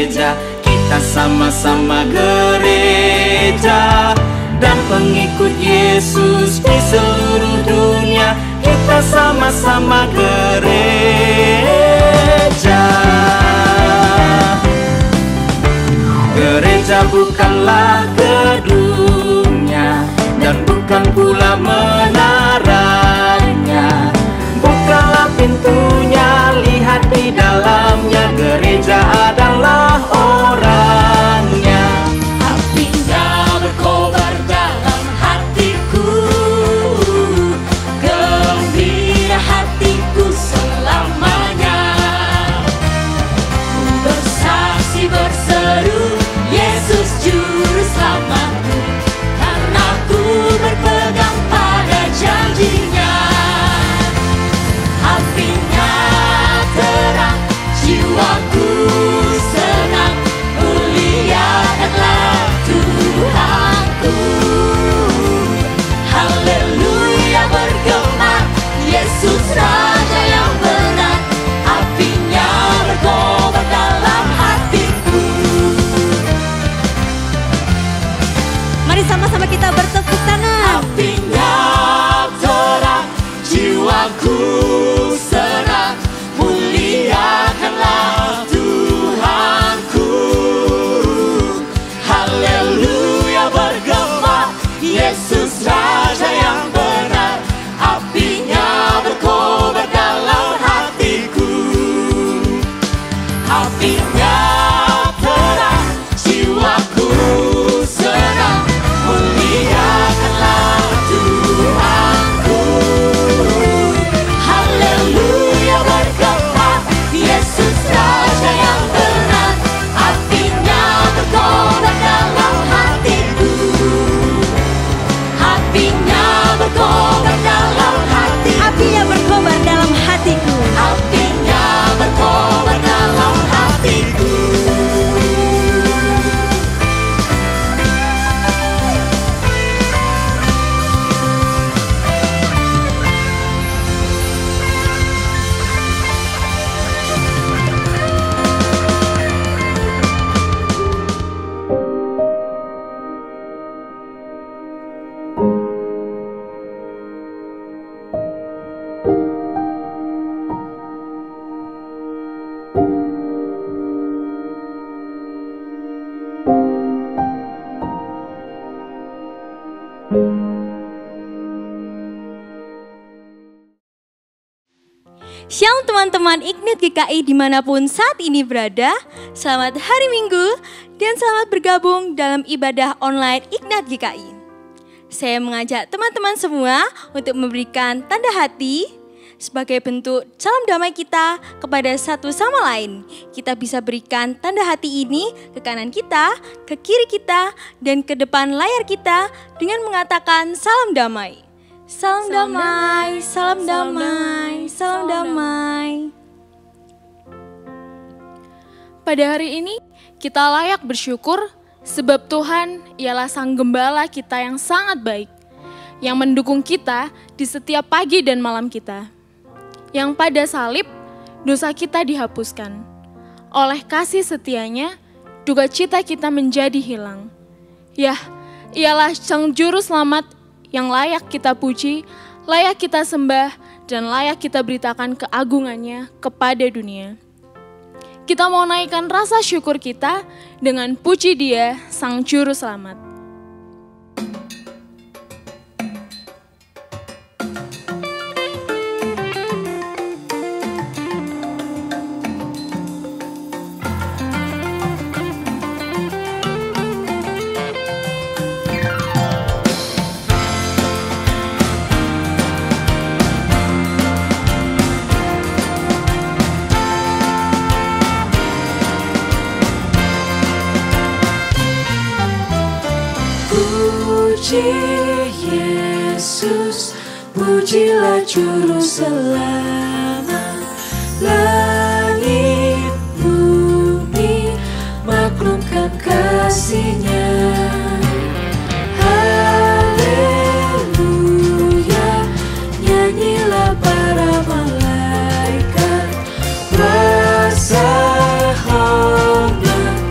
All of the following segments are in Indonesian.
gereja, kita sama-sama gereja. Dan pengikut Yesus di seluruh dunia, kita sama-sama gereja. Gereja bukanlah gedungnya, dan bukan pula menaranya. Bukalah pintunya, lihat di dalamnya, gereja adalah orangnya. Apinya berkobar dalam hatiku, gembira hatiku selamanya. Ku bersaksi berseru, Yesus juru selamatku, karena ku berpegang pada janjinya. Apinya terang, jiwaku senang, muliakanlah Tuhanku. Haleluya bergema, Yesus Raja yang benar. Apinya berkobar dalam hatiku. Mari sama-sama kita bertepuk tangan. Apinya terang, jiwaku senang, muliakanlah Tuhanku. Haleluya bergema, Yesus Raja yang benar. Apinya berkobar dalam hatiku. Apinya terang, jiwaku senang, muliakanlah Tuhanku. Haleluya bergema, Yesus Raja yang benar. Apinya berkobar dalam hatiku. Apinya berkobar dalam hatiku. Apinya berkobar dalam hatiku. Apinya berkobar dalam hatiku. Shalom teman-teman Ignite GKI dimanapun saat ini berada. Selamat hari Minggu dan selamat bergabung dalam ibadah online Ignite GKI. Saya mengajak teman-teman semua untuk memberikan tanda hati sebagai bentuk salam damai kita kepada satu sama lain. Kita bisa berikan tanda hati ini ke kanan kita, ke kiri kita, dan ke depan layar kita dengan mengatakan salam damai. Salam damai, salam damai, salam damai. Pada hari ini kita layak bersyukur sebab Tuhan ialah Sang Gembala kita yang sangat baik, yang mendukung kita di setiap pagi dan malam kita, yang pada salib dosa kita dihapuskan. Oleh kasih setianya, duka cita kita menjadi hilang. Ya, ialah Sang Juru Selamat yang layak kita puji, layak kita sembah, dan layak kita beritakan keagungannya kepada dunia. Kita mau naikkan rasa syukur kita dengan puji Dia, Sang Juru Selamat. Puji Yesus, pujilah Juru Selamat. Langit bumi maklumkan kasih-Nya. Haleluya, nyanyilah para malaikat. Rasa hormat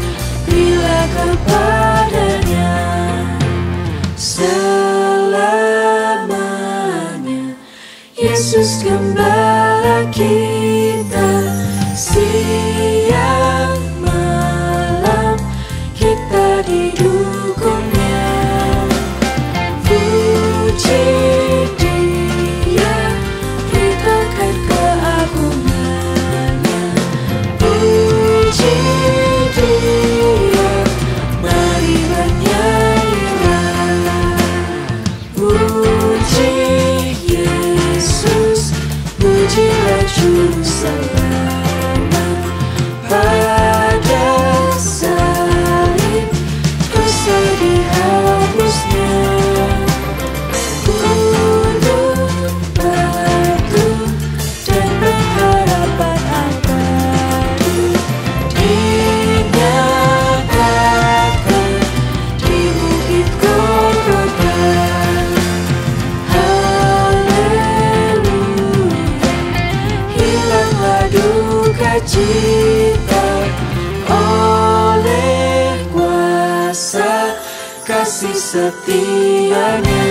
kuasa kasih setianya.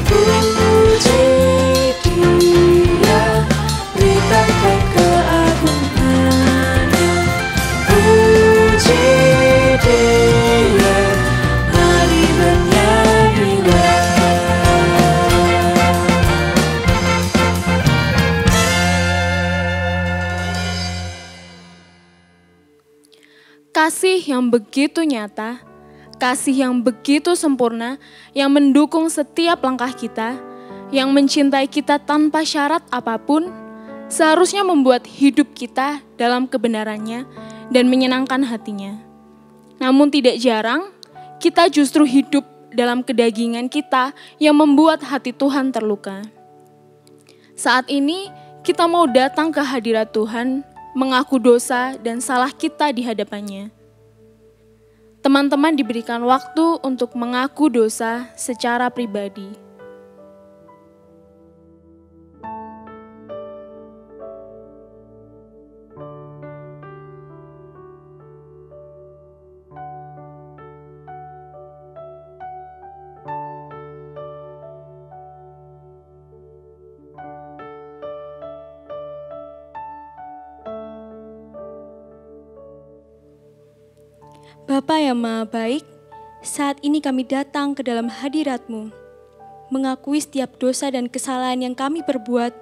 Puji Dia, beritakan keagungannya. Puji Dia, mari bernyanyilah. Kasih yang begitu nyata, kasih yang begitu sempurna, yang mendukung setiap langkah kita, yang mencintai kita tanpa syarat apapun, seharusnya membuat hidup kita dalam kebenarannya dan menyenangkan hatinya. Namun tidak jarang, kita justru hidup dalam kedagingan kita yang membuat hati Tuhan terluka. Saat ini, kita mau datang ke hadirat Tuhan, mengaku dosa dan salah kita di hadapannya. Teman-teman diberikan waktu untuk mengaku dosa secara pribadi. Bapa yang Maha Baik, saat ini kami datang ke dalam hadirat-Mu, mengakui setiap dosa dan kesalahan yang kami perbuat,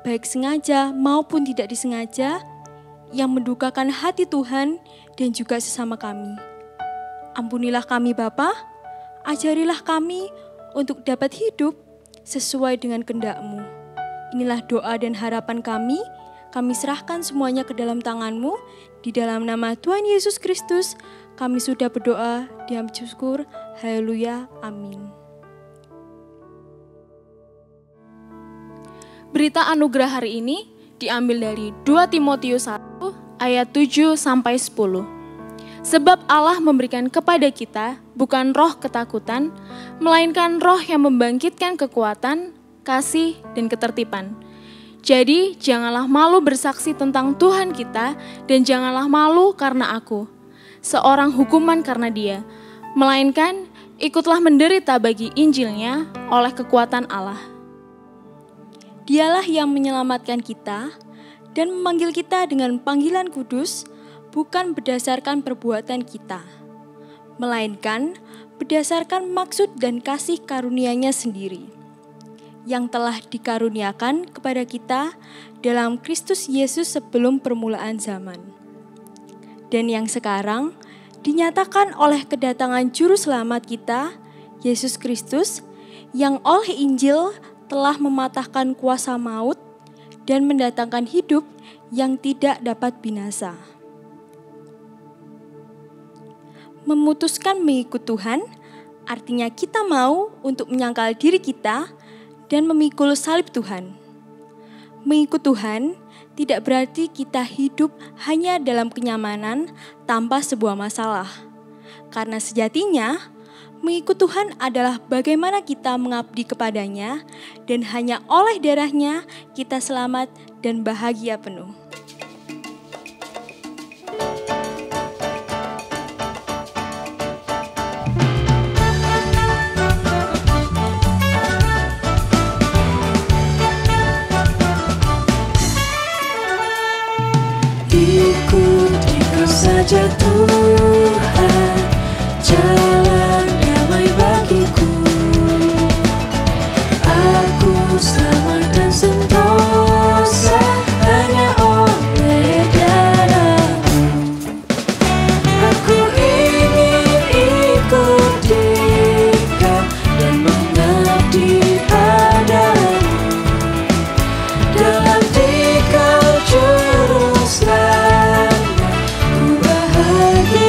baik sengaja maupun tidak disengaja, yang mendukakan hati Tuhan dan juga sesama kami. Ampunilah kami Bapa, ajarilah kami untuk dapat hidup sesuai dengan kehendak-Mu. Inilah doa dan harapan kami serahkan semuanya ke dalam tangan-Mu, di dalam nama Tuhan Yesus Kristus, kami sudah berdoa, diam syukur, haleluya, amin. Berita anugerah hari ini diambil dari 2 Timotius 1 ayat 7-10. Sebab Allah memberikan kepada kita bukan roh ketakutan, melainkan roh yang membangkitkan kekuatan, kasih, dan ketertiban. Jadi janganlah malu bersaksi tentang Tuhan kita, dan janganlah malu karena aku, seorang hukuman karena Dia, melainkan ikutlah menderita bagi Injilnya oleh kekuatan Allah. Dialah yang menyelamatkan kita dan memanggil kita dengan panggilan kudus, bukan berdasarkan perbuatan kita, melainkan berdasarkan maksud dan kasih karunia-Nya sendiri, yang telah dikaruniakan kepada kita dalam Kristus Yesus sebelum permulaan zaman, dan yang sekarang dinyatakan oleh kedatangan Juru Selamat kita, Yesus Kristus, yang oleh Injil telah mematahkan kuasa maut dan mendatangkan hidup yang tidak dapat binasa. Memutuskan mengikut Tuhan, artinya kita mau untuk menyangkal diri kita dan memikul salib Tuhan. Mengikut Tuhan tidak berarti kita hidup hanya dalam kenyamanan tanpa sebuah masalah. Karena sejatinya, mengikut Tuhan adalah bagaimana kita mengabdi kepadanya, dan hanya oleh darah-Nya kita selamat dan bahagia penuh. Ikuti Kau saja Tuhan, jalan damai bagiku. Aku selamat dan sentosa hanya oleh darah-Mu. Aku ingin ikuti Kau dan mengabdi padamu. Dalam Dikau Juru Selamat, ku bahagia.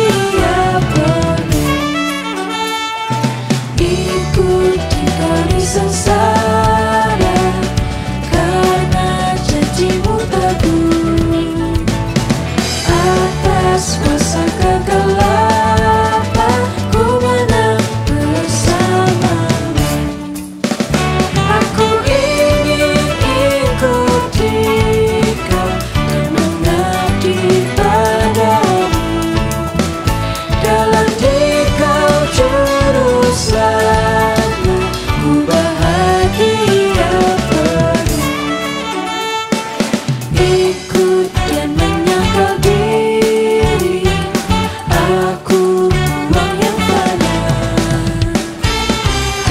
Aku uang yang fana,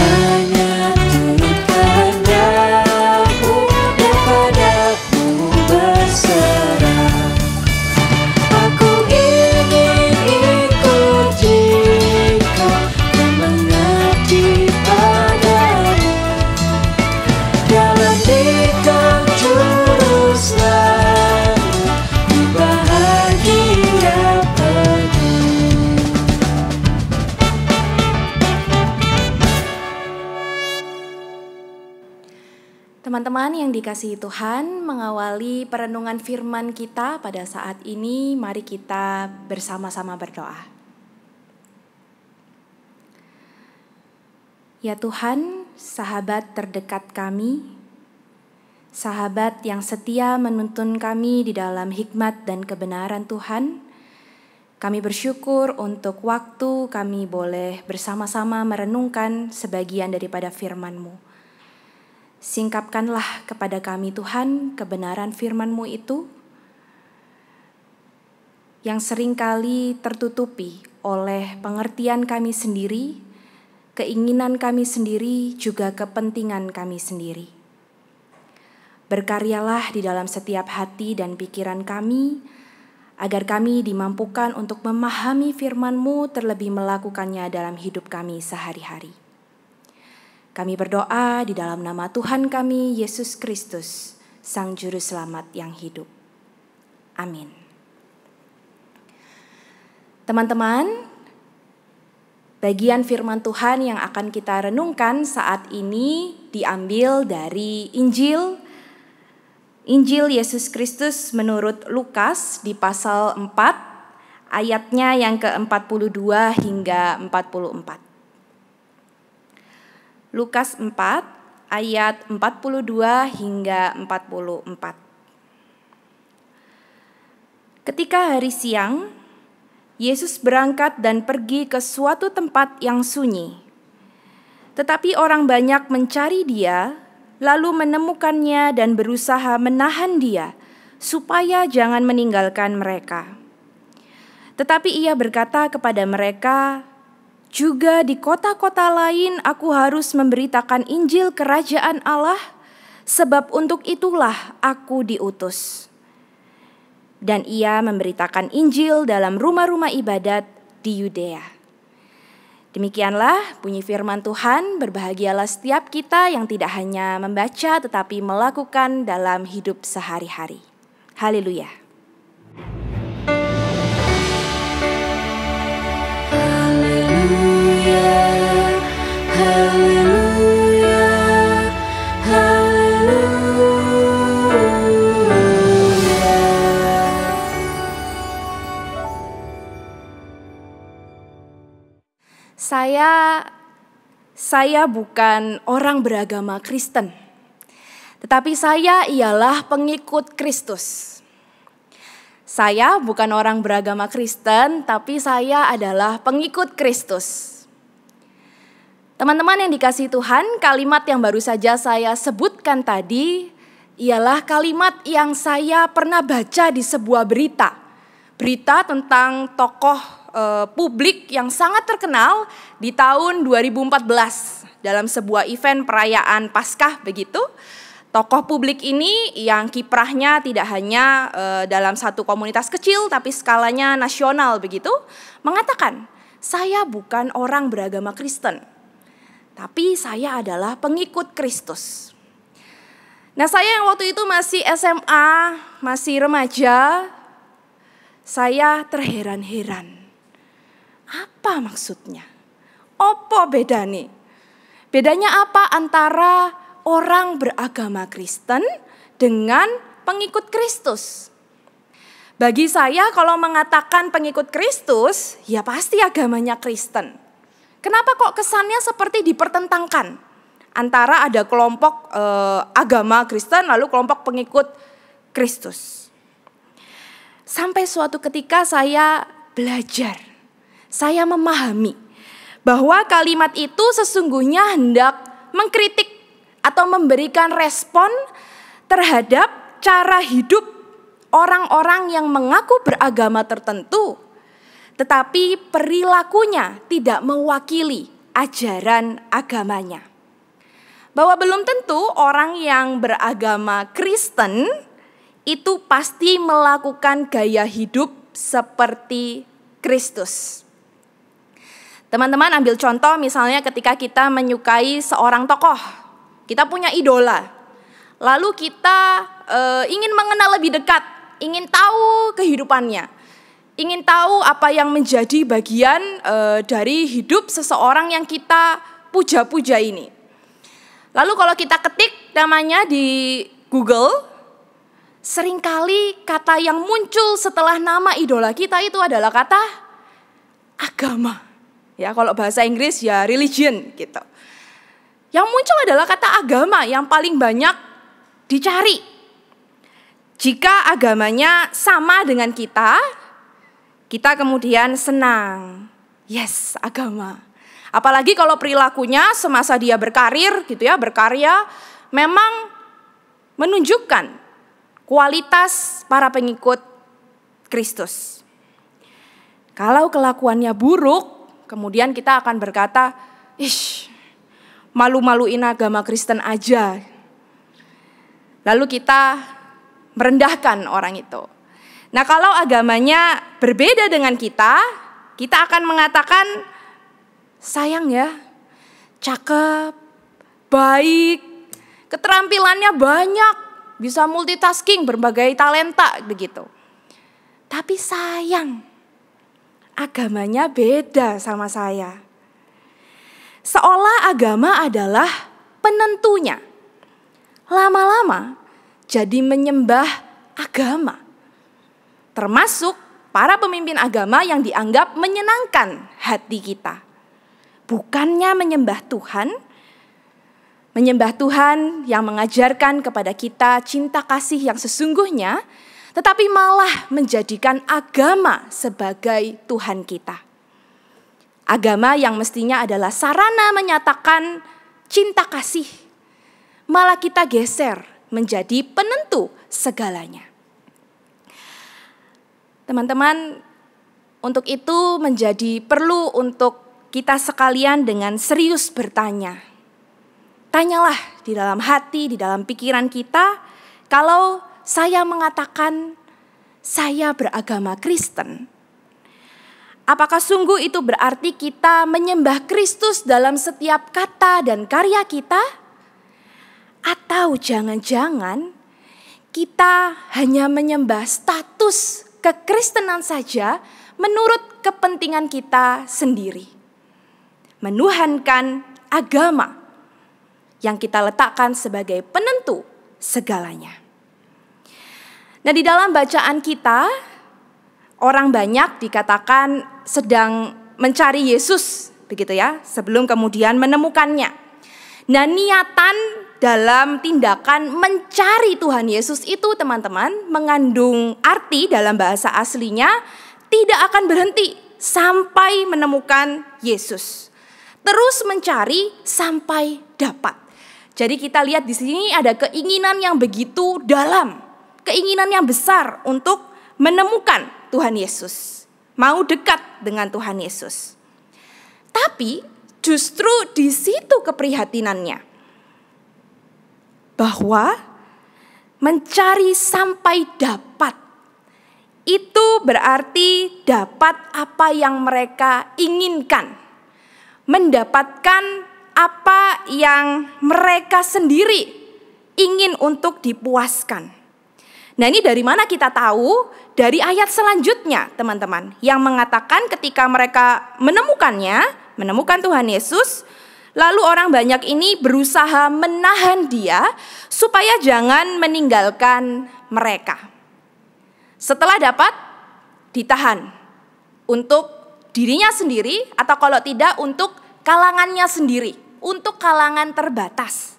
hanya turut kehendak-Mu dan padamu berserah. Aku ingin ikut jika dan mengabdi padamu dalam nikah juru selamat, ku bahagia penuh. Teman-teman yang dikasihi Tuhan, mengawali perenungan firman kita pada saat ini, mari kita bersama-sama berdoa. Ya Tuhan, sahabat terdekat kami, sahabat yang setia menuntun kami di dalam hikmat dan kebenaran Tuhan, kami bersyukur untuk waktu kami boleh bersama-sama merenungkan sebagian daripada firman-Mu. Singkapkanlah kepada kami Tuhan kebenaran firman-Mu itu yang seringkali tertutupi oleh pengertian kami sendiri, keinginan kami sendiri, juga kepentingan kami sendiri. Berkaryalah di dalam setiap hati dan pikiran kami, agar kami dimampukan untuk memahami firman-Mu terlebih melakukannya dalam hidup kami sehari-hari. Kami berdoa di dalam nama Tuhan kami, Yesus Kristus, Sang Juru Selamat yang hidup. Amin. Teman-teman, bagian firman Tuhan yang akan kita renungkan saat ini diambil dari Injil Yesus Kristus menurut Lukas di pasal 4, ayatnya yang ke-42 hingga 44. Lukas 4 ayat 42 hingga 44. Ketika hari siang, Yesus berangkat dan pergi ke suatu tempat yang sunyi. Tetapi orang banyak mencari Dia, lalu menemukannya dan berusaha menahan Dia, supaya jangan meninggalkan mereka. Tetapi Ia berkata kepada mereka, "Juga di kota-kota lain aku harus memberitakan Injil Kerajaan Allah, sebab untuk itulah aku diutus." Dan Ia memberitakan Injil dalam rumah-rumah ibadat di Yudea. Demikianlah bunyi firman Tuhan. Berbahagialah setiap kita yang tidak hanya membaca tetapi melakukan dalam hidup sehari-hari. Haleluya. Saya bukan orang beragama Kristen, tetapi saya ialah pengikut Kristus. Saya bukan orang beragama Kristen, tapi saya adalah pengikut Kristus. Teman-teman yang dikasihi Tuhan, kalimat yang baru saja saya sebutkan tadi ialah kalimat yang saya pernah baca di sebuah berita. Berita tentang tokoh publik yang sangat terkenal di tahun 2014 dalam sebuah event perayaan Paskah begitu. Tokoh publik ini yang kiprahnya tidak hanya dalam satu komunitas kecil tapi skalanya nasional begitu, mengatakan, "Saya bukan orang beragama Kristen, tapi saya adalah pengikut Kristus." Nah, saya yang waktu itu masih SMA, masih remaja, saya terheran-heran. Apa maksudnya? Apa bedanya? Bedanya apa antara orang beragama Kristen dengan pengikut Kristus? Bagi saya kalau mengatakan pengikut Kristus, ya pasti agamanya Kristen. Kenapa kok kesannya seperti dipertentangkan? Antara ada kelompok agama Kristen lalu kelompok pengikut Kristus. Sampai suatu ketika saya belajar, saya memahami bahwa kalimat itu sesungguhnya hendak mengkritik atau memberikan respon terhadap cara hidup orang-orang yang mengaku beragama tertentu, tetapi perilakunya tidak mewakili ajaran agamanya. Bahwa belum tentu orang yang beragama Kristen itu pasti melakukan gaya hidup seperti Kristus. Teman-teman ambil contoh misalnya ketika kita menyukai seorang tokoh, kita punya idola, lalu kita ingin mengenal lebih dekat, ingin tahu kehidupannya, ingin tahu apa yang menjadi bagian dari hidup seseorang yang kita puja-puja ini. Lalu kalau kita ketik namanya di Google, seringkali kata yang muncul setelah nama idola kita itu adalah kata agama. Ya, kalau bahasa Inggris ya religion gitu. Yang muncul adalah kata agama yang paling banyak dicari. Jika agamanya sama dengan kita kemudian senang. Yes, agama. Apalagi kalau perilakunya semasa dia berkarir gitu ya, berkarya memang menunjukkan kualitas para pengikut Kristus. Kalau kelakuannya buruk, kemudian kita akan berkata, "Ish, malu-maluin agama Kristen aja." Lalu kita merendahkan orang itu. Nah, kalau agamanya berbeda dengan kita akan mengatakan, sayang ya, cakep, baik, keterampilannya banyak, bisa multitasking, berbagai talenta begitu. Tapi sayang, agamanya beda sama saya. Seolah agama adalah penentunya. Lama-lama jadi menyembah agama. Termasuk para pemimpin agama yang dianggap menyenangkan hati kita. Bukannya menyembah Tuhan yang mengajarkan kepada kita cinta kasih yang sesungguhnya, tetapi malah menjadikan agama sebagai Tuhan kita. Agama yang mestinya adalah sarana menyatakan cinta kasih, malah kita geser menjadi penentu segalanya. Teman-teman, untuk itu menjadi perlu untuk kita sekalian dengan serius bertanya. Tanyalah di dalam hati, di dalam pikiran kita, kalau saya mengatakan saya beragama Kristen, apakah sungguh itu berarti kita menyembah Kristus dalam setiap kata dan karya kita? Atau jangan-jangan kita hanya menyembah status kekristenan saja menurut kepentingan kita sendiri? Menuhankan agama yang kita letakkan sebagai penentu segalanya. Nah, di dalam bacaan kita, orang banyak dikatakan sedang mencari Yesus, begitu ya, sebelum kemudian menemukannya. Nah, niatan dalam tindakan mencari Tuhan Yesus itu, teman-teman, mengandung arti dalam bahasa aslinya tidak akan berhenti sampai menemukan Yesus. Terus mencari sampai dapat. Jadi kita lihat di sini ada keinginan yang begitu dalam, keinginan yang besar untuk menemukan Tuhan Yesus, mau dekat dengan Tuhan Yesus. Tapi justru di situ keprihatinannya, bahwa mencari sampai dapat itu berarti dapat apa yang mereka inginkan. Mendapatkan apa yang mereka sendiri ingin untuk dipuaskan. Nah, ini dari mana kita tahu? Dari ayat selanjutnya, teman-teman, yang mengatakan ketika mereka menemukan Tuhan Yesus, lalu orang banyak ini berusaha menahan dia supaya jangan meninggalkan mereka. Setelah dapat, ditahan untuk dirinya sendiri, atau kalau tidak untuk kalangannya sendiri, untuk kalangan terbatas.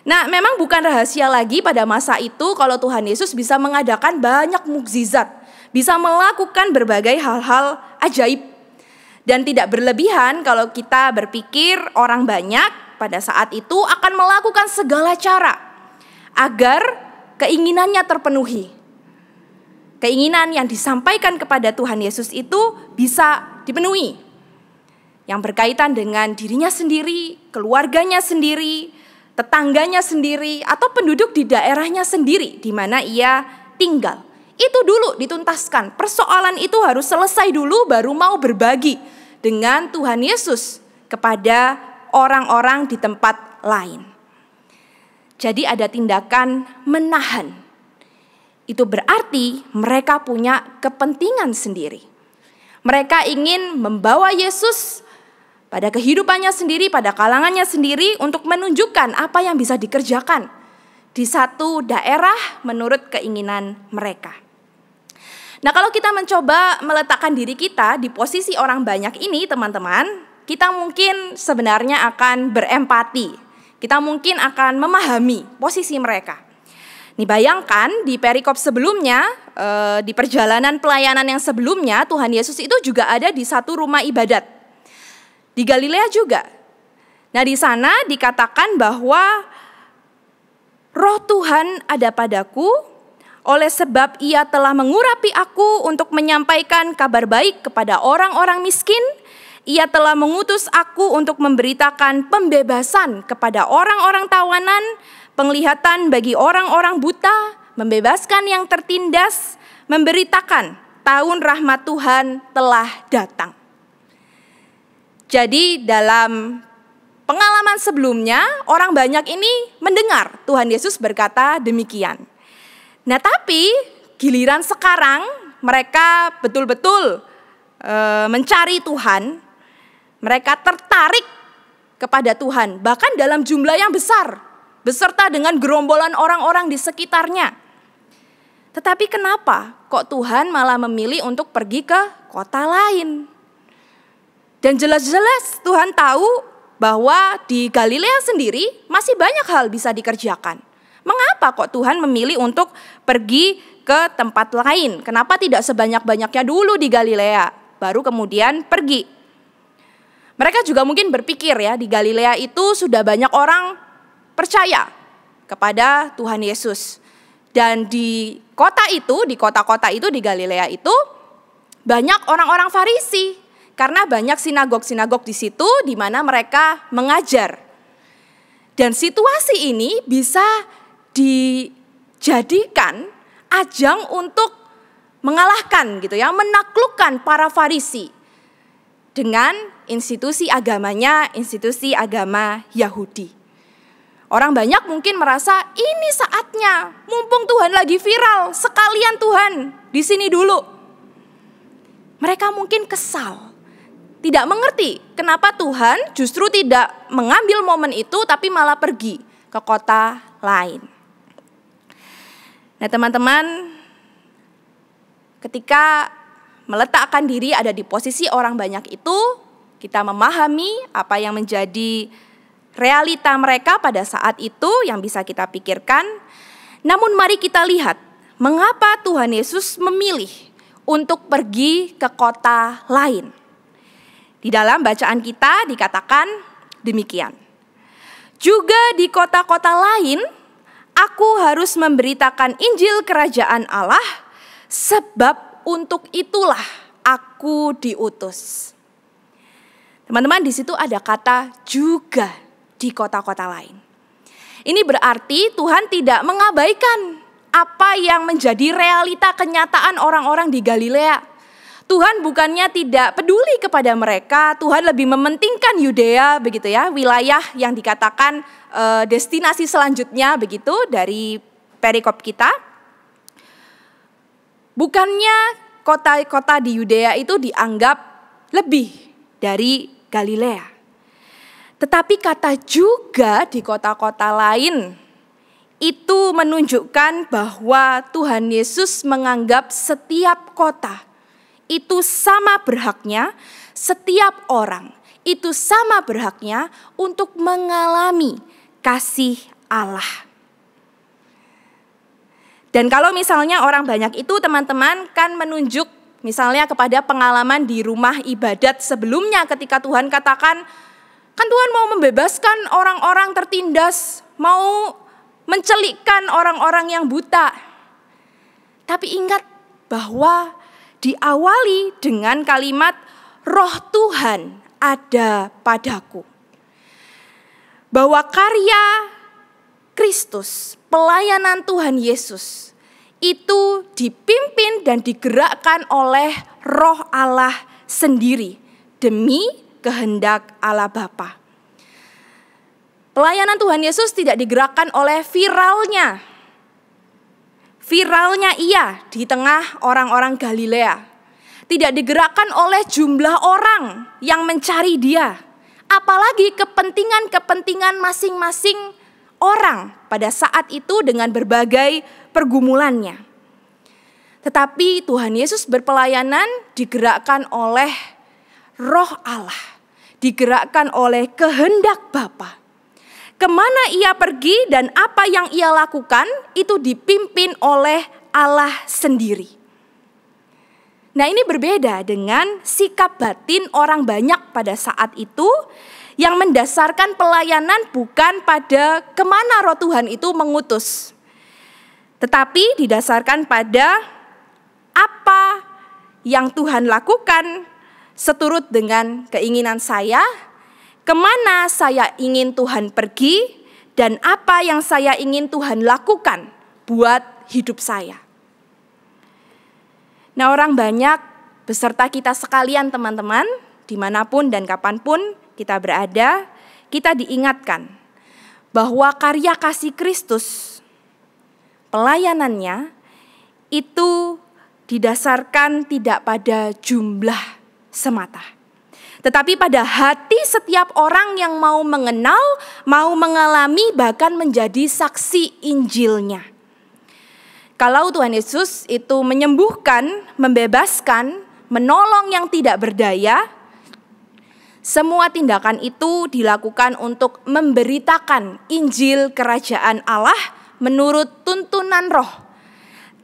Nah, memang bukan rahasia lagi pada masa itu kalau Tuhan Yesus bisa mengadakan banyak mukjizat, bisa melakukan berbagai hal-hal ajaib. Dan tidak berlebihan kalau kita berpikir orang banyak pada saat itu akan melakukan segala cara agar keinginannya terpenuhi. keinginan yang disampaikan kepada Tuhan Yesus itu bisa dipenuhi. Yang berkaitan dengan dirinya sendiri, keluarganya sendiri, tetangganya sendiri, atau penduduk di daerahnya sendiri di mana ia tinggal. Itu dulu dituntaskan. Persoalan itu harus selesai dulu baru mau berbagi dengan Tuhan Yesus kepada orang-orang di tempat lain. Jadi ada tindakan menahan. Itu berarti mereka punya kepentingan sendiri. Mereka ingin membawa Yesus pada kehidupannya sendiri, pada kalangannya sendiri untuk menunjukkan apa yang bisa dikerjakan di satu daerah menurut keinginan mereka. Nah, kalau kita mencoba meletakkan diri kita di posisi orang banyak ini, teman-teman, kita mungkin sebenarnya akan berempati. Kita mungkin akan memahami posisi mereka. Nih, bayangkan di perikop sebelumnya, di perjalanan pelayanan yang sebelumnya, Tuhan Yesus itu juga ada di satu rumah ibadat. Di Galilea juga. Nah, di sana dikatakan bahwa Roh Tuhan ada padaku, oleh sebab Ia telah mengurapi aku untuk menyampaikan kabar baik kepada orang-orang miskin. Ia telah mengutus aku untuk memberitakan pembebasan kepada orang-orang tawanan, penglihatan bagi orang-orang buta, membebaskan yang tertindas, memberitakan tahun rahmat Tuhan telah datang. Jadi dalam pengalaman sebelumnya, orang banyak ini mendengar Tuhan Yesus berkata demikian. Nah, tapi giliran sekarang mereka betul-betul mencari Tuhan, mereka tertarik kepada Tuhan, bahkan dalam jumlah yang besar, beserta dengan gerombolan orang-orang di sekitarnya. Tetapi kenapa kok Tuhan malah memilih untuk pergi ke kota lain? Dan jelas-jelas Tuhan tahu bahwa di Galilea sendiri masih banyak hal bisa dikerjakan. Mengapa kok Tuhan memilih untuk pergi ke tempat lain? Kenapa tidak sebanyak-banyaknya dulu di Galilea, baru kemudian pergi? Mereka juga mungkin berpikir ya, di Galilea itu sudah banyak orang percaya kepada Tuhan Yesus. Dan di kota itu, di kota-kota itu di Galilea itu banyak orang-orang Farisi. Karena banyak sinagog-sinagog di situ di mana mereka mengajar. Dan situasi ini bisa dijadikan ajang untuk mengalahkan gitu ya, menaklukkan para Farisi dengan institusi agamanya, institusi agama Yahudi. Orang banyak mungkin merasa ini saatnya, mumpung Tuhan lagi viral, sekalian Tuhan di sini dulu. Mereka mungkin kesal. Tidak mengerti kenapa Tuhan justru tidak mengambil momen itu tapi malah pergi ke kota lain. Nah, teman-teman, ketika meletakkan diri ada di posisi orang banyak itu, kita memahami apa yang menjadi realita mereka pada saat itu yang bisa kita pikirkan. Namun mari kita lihat mengapa Tuhan Yesus memilih untuk pergi ke kota lain. Di dalam bacaan kita dikatakan demikian. Juga di kota-kota lain, aku harus memberitakan Injil Kerajaan Allah, sebab untuk itulah aku diutus. Teman-teman, di situ ada kata juga di kota-kota lain. Ini berarti Tuhan tidak mengabaikan apa yang menjadi realita kenyataan orang-orang di Galilea. Tuhan bukannya tidak peduli kepada mereka, Tuhan lebih mementingkan Yudea begitu ya, wilayah yang dikatakan destinasi selanjutnya begitu dari perikop kita. Bukannya kota-kota di Yudea itu dianggap lebih dari Galilea. Tetapi kata juga di kota-kota lain itu menunjukkan bahwa Tuhan Yesus menganggap setiap kota itu sama berhaknya, setiap orang itu sama berhaknya untuk mengalami kasih Allah. Dan kalau misalnya orang banyak itu teman-teman kan menunjuk misalnya kepada pengalaman di rumah ibadat sebelumnya ketika Tuhan katakan, kan Tuhan mau membebaskan orang-orang tertindas, mau mencelikkan orang-orang yang buta. Tapi ingat, bahwa diawali dengan kalimat Roh Tuhan ada padaku. Bahwa karya Kristus, pelayanan Tuhan Yesus itu dipimpin dan digerakkan oleh Roh Allah sendiri demi kehendak Allah Bapa. Pelayanan Tuhan Yesus tidak digerakkan oleh viralnya ia di tengah orang-orang Galilea. Tidak digerakkan oleh jumlah orang yang mencari dia. Apalagi kepentingan-kepentingan masing-masing orang pada saat itu dengan berbagai pergumulannya. Tetapi Tuhan Yesus berpelayanan digerakkan oleh Roh Allah, digerakkan oleh kehendak Bapa. Kemana ia pergi dan apa yang ia lakukan itu dipimpin oleh Allah sendiri. Nah, ini berbeda dengan sikap batin orang banyak pada saat itu yang mendasarkan pelayanan bukan pada kemana Roh Tuhan itu mengutus, tetapi didasarkan pada apa yang Tuhan lakukan seturut dengan keinginan saya, kemana saya ingin Tuhan pergi, dan apa yang saya ingin Tuhan lakukan buat hidup saya. Nah, orang banyak beserta kita sekalian teman-teman, dimanapun dan kapanpun kita berada, kita diingatkan bahwa karya kasih Kristus, pelayanannya itu didasarkan tidak pada jumlah semata, tetapi pada hati setiap orang yang mau mengenal, mau mengalami, bahkan menjadi saksi Injilnya. Kalau Tuhan Yesus itu menyembuhkan, membebaskan, menolong yang tidak berdaya, semua tindakan itu dilakukan untuk memberitakan Injil Kerajaan Allah menurut tuntunan Roh,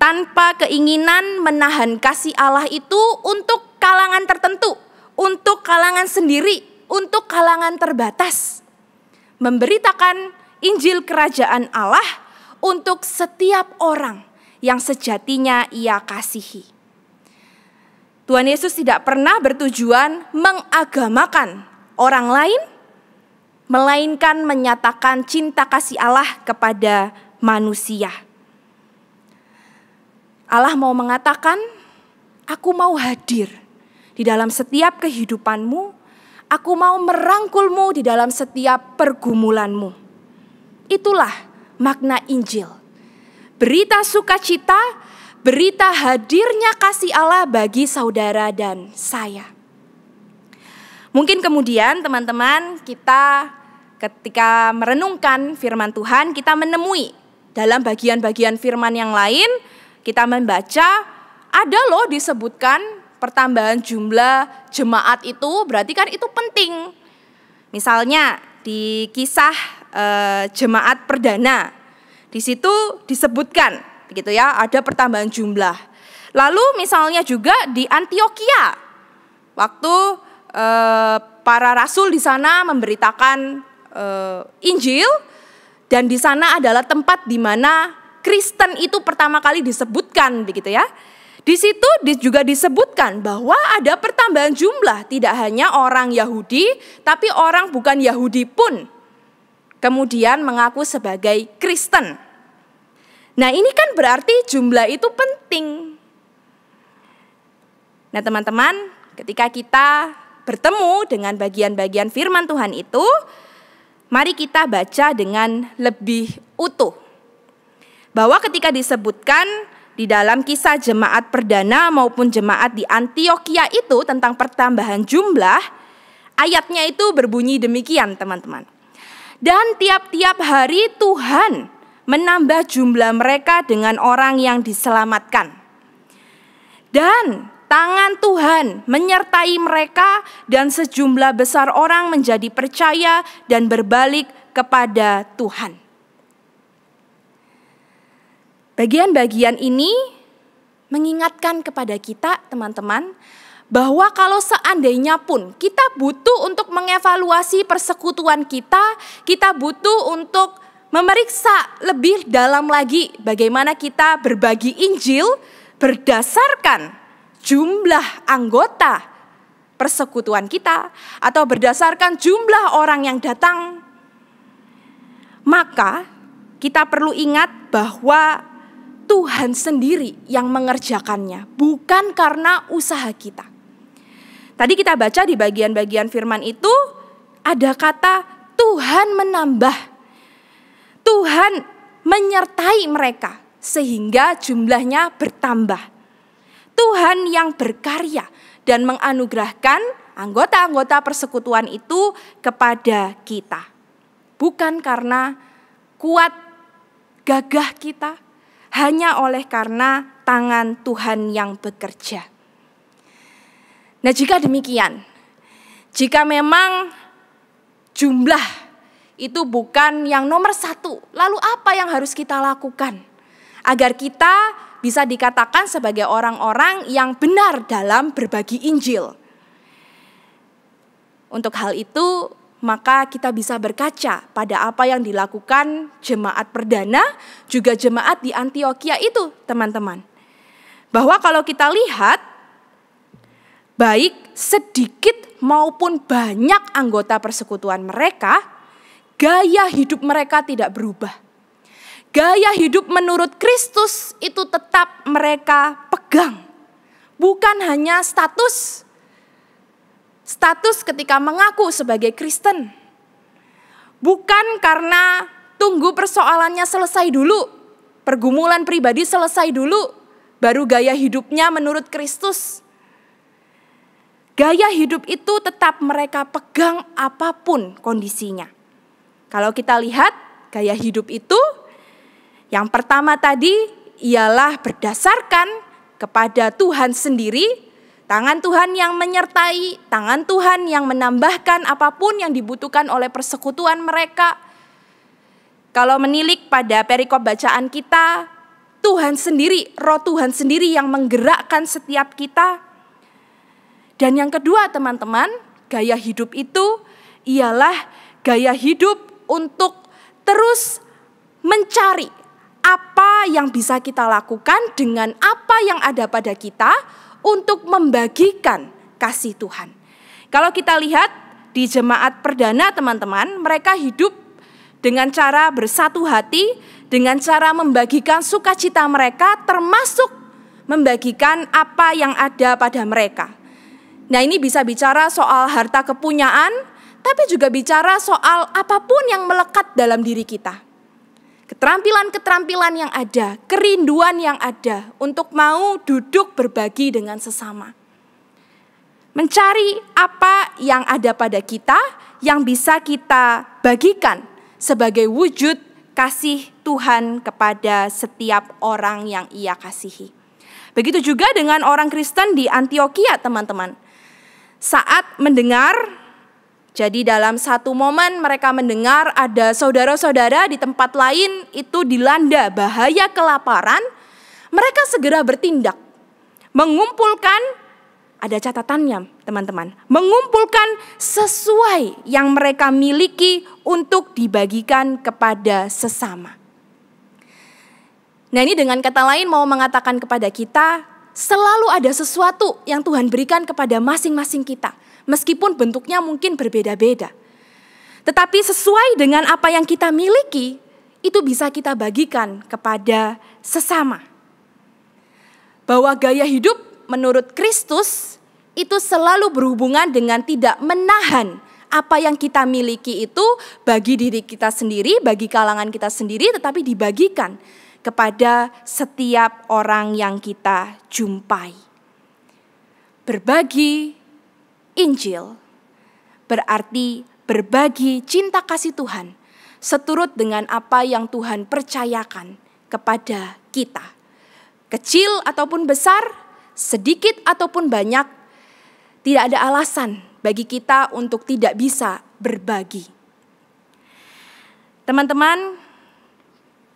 tanpa keinginan menahan kasih Allah itu untuk kalangan tertentu, untuk kalangan sendiri, untuk kalangan terbatas. Memberitakan Injil Kerajaan Allah untuk setiap orang yang sejatinya ia kasihi. Tuhan Yesus tidak pernah bertujuan mengagamakan orang lain, melainkan menyatakan cinta kasih Allah kepada manusia. Allah mau mengatakan, aku mau hadir di dalam setiap kehidupanmu, aku mau merangkulmu di dalam setiap pergumulanmu. Itulah makna Injil. Berita sukacita, berita hadirnya kasih Allah bagi saudara dan saya. Mungkin kemudian teman-teman kita ketika merenungkan firman Tuhan, kita menemui dalam bagian-bagian firman yang lain, kita membaca ada loh disebutkan pertambahan jumlah jemaat itu, berarti kan itu penting. Misalnya di kisah jemaat perdana, di situ disebutkan begitu ya, ada pertambahan jumlah. Lalu misalnya juga di Antioquia, waktu para rasul di sana memberitakan Injil, dan di sana adalah tempat di mana Kristen itu pertama kali disebutkan begitu ya. Di situ juga disebutkan bahwa ada pertambahan jumlah, tidak hanya orang Yahudi, tapi orang bukan Yahudi pun kemudian mengaku sebagai Kristen. Nah, ini kan berarti jumlah itu penting. Nah, teman-teman, ketika kita bertemu dengan bagian-bagian firman Tuhan itu, mari kita baca dengan lebih utuh. Bahwa ketika disebutkan di dalam kisah jemaat perdana maupun jemaat di Antioquia itu tentang pertambahan jumlah, ayatnya itu berbunyi demikian, teman-teman. Dan tiap-tiap hari Tuhan menambah jumlah mereka dengan orang yang diselamatkan. Dan tangan Tuhan menyertai mereka dan sejumlah besar orang menjadi percaya dan berbalik kepada Tuhan. Bagian-bagian ini mengingatkan kepada kita, teman-teman, bahwa kalau seandainya pun kita butuh untuk mengevaluasi persekutuan kita butuh untuk memeriksa lebih dalam lagi bagaimana kita berbagi Injil, berdasarkan jumlah anggota persekutuan kita atau berdasarkan jumlah orang yang datang, maka kita perlu ingat bahwa Tuhan sendiri yang mengerjakannya, bukan karena usaha kita. Tadi kita baca di bagian-bagian firman itu ada kata Tuhan menambah, Tuhan menyertai mereka sehingga jumlahnya bertambah. Tuhan yang berkarya dan menganugerahkan anggota-anggota persekutuan itu kepada kita. Bukan karena kuat gagah kita, hanya oleh karena tangan Tuhan yang bekerja. Nah, jika demikian, jika memang jumlah itu bukan yang nomor satu, lalu apa yang harus kita lakukan agar kita bisa dikatakan sebagai orang-orang yang benar dalam berbagi Injil? Untuk hal itu, maka kita bisa berkaca pada apa yang dilakukan jemaat perdana, juga jemaat di Antiokhia itu, teman-teman. Bahwa kalau kita lihat, baik sedikit maupun banyak anggota persekutuan mereka, gaya hidup mereka tidak berubah. Gaya hidup menurut Kristus itu tetap mereka pegang. Bukan hanya status ketika mengaku sebagai Kristen. Bukan karena tunggu persoalannya selesai dulu, pergumulan pribadi selesai dulu, baru gaya hidupnya menurut Kristus. Gaya hidup itu tetap mereka pegang apapun kondisinya. Kalau kita lihat gaya hidup itu, yang pertama tadi ialah berdasarkan kepada Tuhan sendiri, tangan Tuhan yang menyertai, tangan Tuhan yang menambahkan apapun yang dibutuhkan oleh persekutuan mereka. Kalau menilik pada perikop bacaan kita, Tuhan sendiri, Roh Tuhan sendiri yang menggerakkan setiap kita. Dan yang kedua, teman-teman, gaya hidup itu ialah gaya hidup untuk terus mencari apa yang bisa kita lakukan dengan apa yang ada pada kita untuk membagikan kasih Tuhan. Kalau kita lihat di jemaat perdana, teman-teman, mereka hidup dengan cara bersatu hati, dengan cara membagikan sukacita mereka, termasuk membagikan apa yang ada pada mereka. Nah, ini bisa bicara soal harta kepunyaan, tapi juga bicara soal apapun yang melekat dalam diri kita. Keterampilan-keterampilan yang ada, kerinduan yang ada untuk mau duduk berbagi dengan sesama. Mencari apa yang ada pada kita yang bisa kita bagikan sebagai wujud kasih Tuhan kepada setiap orang yang Ia kasihi. Begitu juga dengan orang Kristen di Antiokhia, teman-teman. Saat mendengar, jadi dalam satu momen mereka mendengar ada saudara-saudara di tempat lain itu dilanda bahaya kelaparan, mereka segera bertindak, mengumpulkan, ada catatannya teman-teman, mengumpulkan sesuai yang mereka miliki untuk dibagikan kepada sesama. Nah, ini dengan kata lain mau mengatakan kepada kita, selalu ada sesuatu yang Tuhan berikan kepada masing-masing kita. Meskipun bentuknya mungkin berbeda-beda. Tetapi sesuai dengan apa yang kita miliki, itu bisa kita bagikan kepada sesama. Bahwa gaya hidup menurut Kristus itu selalu berhubungan dengan tidak menahan apa yang kita miliki itu bagi diri kita sendiri, bagi kalangan kita sendiri, tetapi dibagikan kepada setiap orang yang kita jumpai. Berbagi Injil berarti berbagi cinta kasih Tuhan seturut dengan apa yang Tuhan percayakan kepada kita. Kecil ataupun besar, sedikit ataupun banyak, tidak ada alasan bagi kita untuk tidak bisa berbagi. Teman-teman,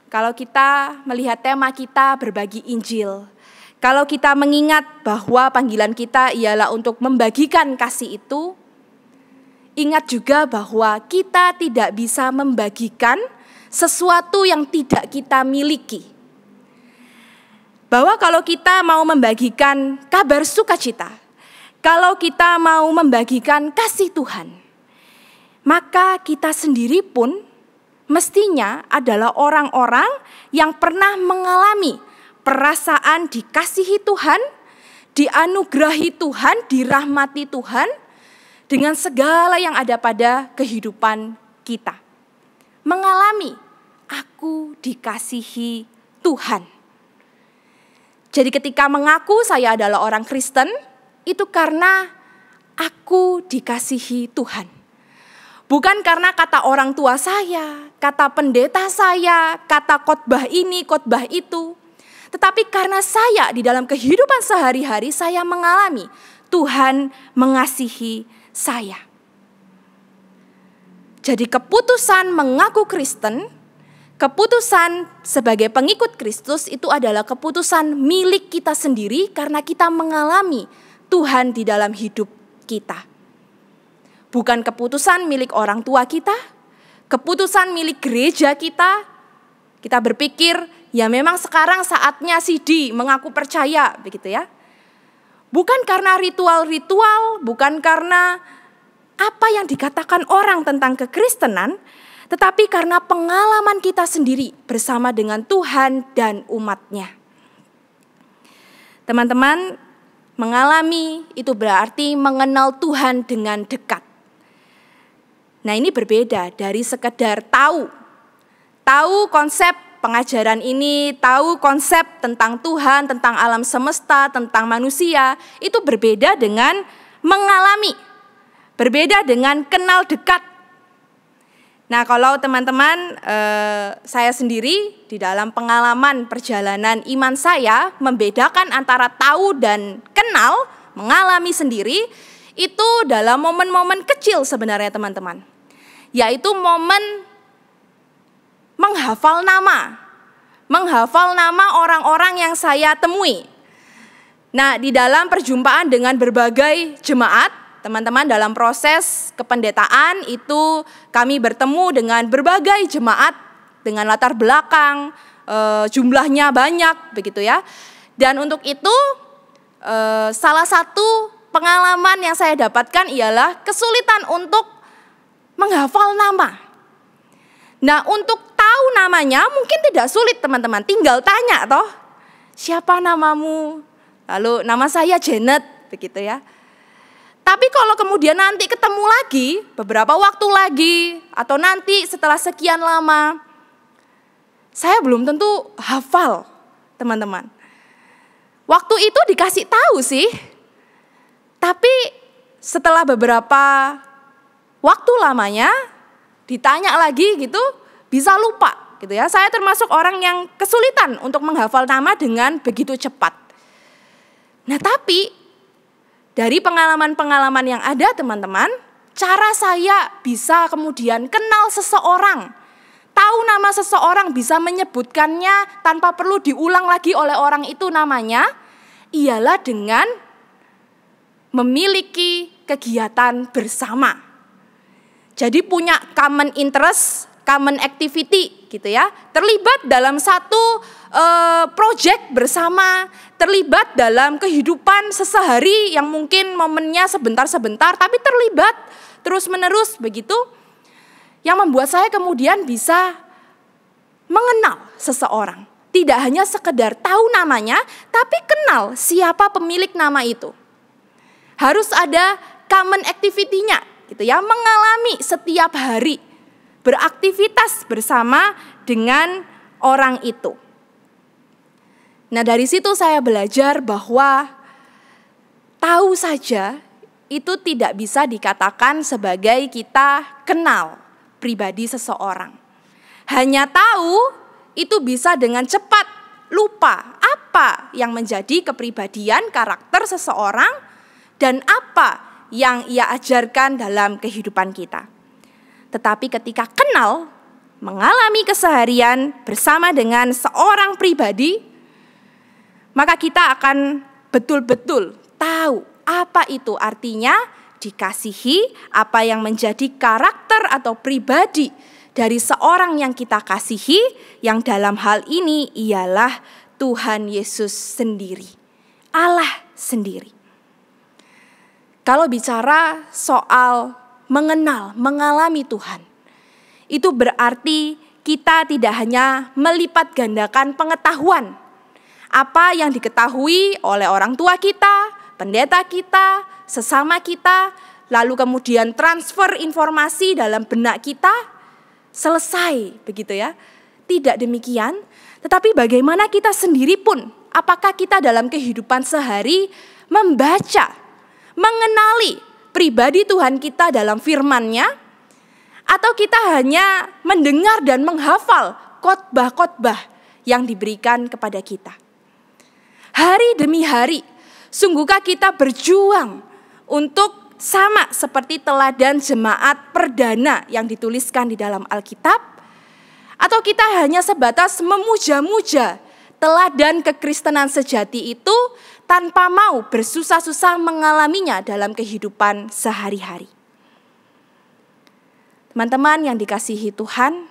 kalau kita melihat tema kita berbagi Injil, kalau kita mengingat bahwa panggilan kita ialah untuk membagikan kasih itu, ingat juga bahwa kita tidak bisa membagikan sesuatu yang tidak kita miliki. bahwa kalau kita mau membagikan kabar sukacita, kalau kita mau membagikan kasih Tuhan, maka kita sendiri pun mestinya adalah orang-orang yang pernah mengalami perasaan dikasihi Tuhan, dianugerahi Tuhan, dirahmati Tuhan dengan segala yang ada pada kehidupan kita. Mengalami, aku dikasihi Tuhan. Jadi ketika mengaku saya adalah orang Kristen, itu karena aku dikasihi Tuhan. Bukan karena kata orang tua saya, kata pendeta saya, kata khotbah ini, khotbah itu. Tetapi karena saya di dalam kehidupan sehari-hari saya mengalami Tuhan mengasihi saya. Jadi keputusan mengaku Kristen, keputusan sebagai pengikut Kristus itu adalah keputusan milik kita sendiri karena kita mengalami Tuhan di dalam hidup kita. Bukan keputusan milik orang tua kita, keputusan milik gereja kita. Kita berpikir, ya memang sekarang saatnya Sidi mengaku percaya, begitu ya. Bukan karena ritual-ritual, bukan karena apa yang dikatakan orang tentang kekristenan, tetapi karena pengalaman kita sendiri bersama dengan Tuhan dan umat-Nya. Teman-teman, mengalami itu berarti mengenal Tuhan dengan dekat. Nah, ini berbeda dari sekedar tahu konsep pengajaran ini, tahu konsep tentang Tuhan, tentang alam semesta, tentang manusia, itu berbeda dengan mengalami, berbeda dengan kenal dekat. Nah, kalau teman-teman, saya sendiri di dalam pengalaman perjalanan iman saya membedakan antara tahu dan kenal, mengalami sendiri, itu dalam momen-momen kecil sebenarnya teman-teman. Yaitu momen menghafal nama orang-orang yang saya temui. Nah, di dalam perjumpaan dengan berbagai jemaat, teman-teman, dalam proses kependetaan itu kami bertemu dengan berbagai jemaat dengan latar belakang, jumlahnya banyak, begitu ya. Dan untuk itu salah satu pengalaman yang saya dapatkan ialah kesulitan untuk menghafal nama. Nah, untuk tahu namanya mungkin tidak sulit teman-teman, tinggal tanya toh, siapa namamu? Lalu nama saya Janet, begitu ya. Tapi kalau kemudian nanti ketemu lagi, beberapa waktu lagi, atau nanti setelah sekian lama, saya belum tentu hafal, teman-teman. Waktu itu dikasih tahu sih, tapi setelah beberapa waktu lamanya, ditanya lagi gitu, bisa lupa gitu ya. Saya termasuk orang yang kesulitan untuk menghafal nama dengan begitu cepat. Nah, tapi dari pengalaman-pengalaman yang ada teman-teman, cara saya bisa kemudian kenal seseorang, tahu nama seseorang, bisa menyebutkannya tanpa perlu diulang lagi oleh orang itu namanya, ialah dengan memiliki kegiatan bersama. Jadi punya common interest, common activity gitu ya. Terlibat dalam satu project bersama, terlibat dalam kehidupan sesehari yang mungkin momennya sebentar-sebentar, tapi terlibat terus-menerus begitu. Yang membuat saya kemudian bisa mengenal seseorang. Tidak hanya sekedar tahu namanya, tapi kenal siapa pemilik nama itu. Harus ada common activity-nya gitu ya, mengalami setiap hari beraktivitas bersama dengan orang itu. Nah, dari situ saya belajar bahwa tahu saja itu tidak bisa dikatakan sebagai kita kenal pribadi seseorang. Hanya tahu itu bisa dengan cepat lupa apa yang menjadi kepribadian karakter seseorang dan apa yang ia ajarkan dalam kehidupan kita. Tetapi ketika kenal, mengalami keseharian bersama dengan seorang pribadi, maka kita akan betul-betul tahu apa itu artinya dikasihi, apa yang menjadi karakter atau pribadi dari seorang yang kita kasihi, yang dalam hal ini ialah Tuhan Yesus sendiri, Allah sendiri. Kalau bicara soal mengenal, mengalami Tuhan, itu berarti kita tidak hanya melipat gandakan pengetahuan. Apa yang diketahui oleh orang tua kita, pendeta kita, sesama kita, lalu kemudian transfer informasi dalam benak kita, selesai begitu ya. Tidak demikian, tetapi bagaimana kita sendiri pun, apakah kita dalam kehidupan sehari membaca, mengenali pribadi Tuhan kita dalam firman-Nya, atau kita hanya mendengar dan menghafal khotbah-khotbah yang diberikan kepada kita. Hari demi hari, sungguhkah kita berjuang untuk sama seperti teladan jemaat perdana yang dituliskan di dalam Alkitab? Atau kita hanya sebatas memuja-muja teladan kekristenan sejati itu tanpa mau bersusah-susah mengalaminya dalam kehidupan sehari-hari? Teman-teman yang dikasihi Tuhan,